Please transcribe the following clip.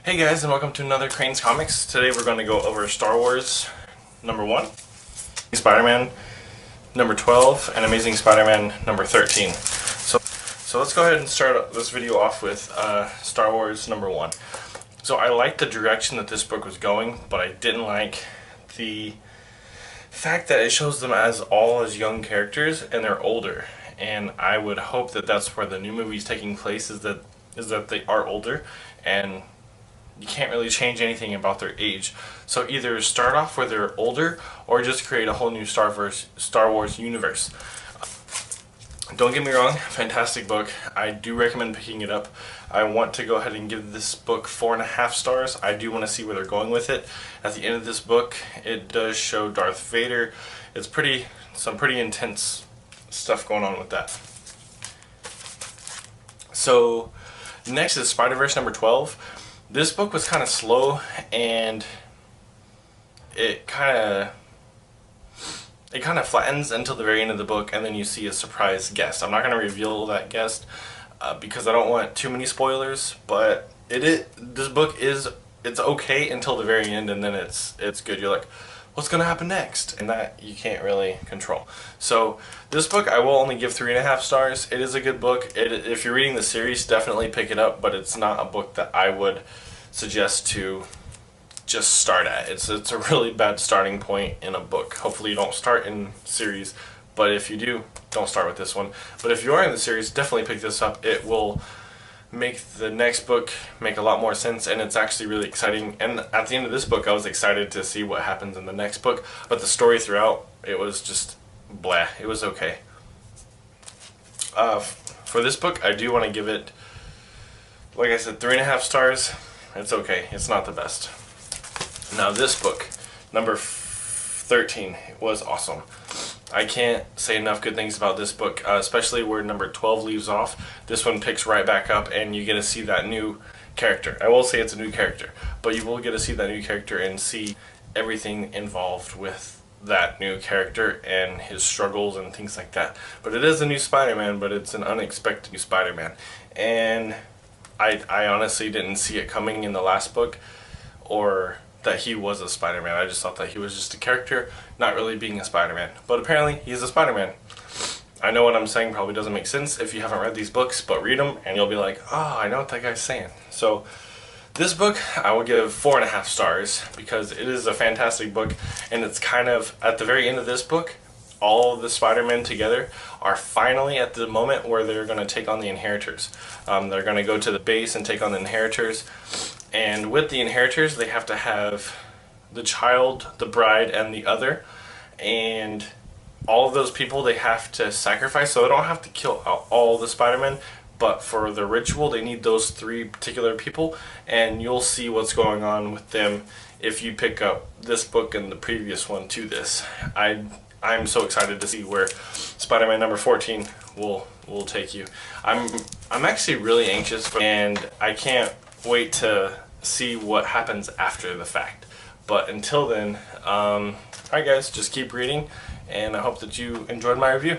Hey guys, and welcome to another Crane's Comics. Today we're going to go over Star Wars number 1, Spider-Man number 12, and Amazing Spider-Man number 13. So let's go ahead and start this video off with Star Wars number 1. So I liked the direction that this book was going, but I didn't like the fact that it shows them as all as young characters and they're older. And I would hope that that's where the new movie is taking place, is that they are older, and you can't really change anything about their age. So either start off where they're older or just create a whole new Star Wars universe. Don't get me wrong, fantastic book. I do recommend picking it up. I want to go ahead and give this book 4.5 stars. I do want to see where they're going with it. At the end of this book, it does show Darth Vader. It's some pretty intense stuff going on with that. So next is Spider-Verse number 12. This book was kind of slow, and it kind of flattens until the very end of the book, and then you see a surprise guest. I'm not going to reveal that guest because I don't want too many spoilers, but this book it's okay until the very end, and then it's good. You're like, what's going to happen next? And that you can't really control. So this book I will only give 3.5 stars. It is a good book. If you're reading the series, definitely pick it up, but it's not a book that I would suggest to just start at. It's a really bad starting point in a book. Hopefully you don't start in series, but if you do, don't start with this one. But if you are in the series, definitely pick this up. It will make the next book make a lot more sense, and it's actually really exciting. And at the end of this book, I was excited to see what happens in the next book, but the story throughout, it was just blah. It was okay. For this book, I do want to give it, like I said, 3.5 stars. It's okay. It's not the best. Now this book, number 13, was awesome. I can't say enough good things about this book, especially where number 12 leaves off. This one picks right back up, and you get to see that new character. I will say it's a new character, but you will get to see that new character and see everything involved with that new character and his struggles and things like that. But it is a new Spider-Man, but it's an unexpected new Spider-Man. And I honestly didn't see it coming in the last book, or that he was a Spider-Man. I just thought that he was just a character, not really being a Spider-Man. But apparently, he's a Spider-Man. I know what I'm saying probably doesn't make sense if you haven't read these books, but read them and you'll be like, oh, I know what that guy's saying. So this book, I will give 4.5 stars because it is a fantastic book, and it's kind of, at the very end of this book, all of the Spider-Men together are finally at the moment where they're going to take on the Inheritors. They're going to go to the base and take on the Inheritors. And with the Inheritors, they have to have the child, the bride, and the other. And all of those people they have to sacrifice, so they don't have to kill all the Spider-Men. But for the ritual, they need those 3 particular people. And you'll see what's going on with them if you pick up this book and the previous one to this. I'm so excited to see where Spider-Man number 14 will take you. I'm actually really anxious, and I can't wait to see what happens after the fact. But until then, alright guys, just keep reading, and I hope that you enjoyed my review.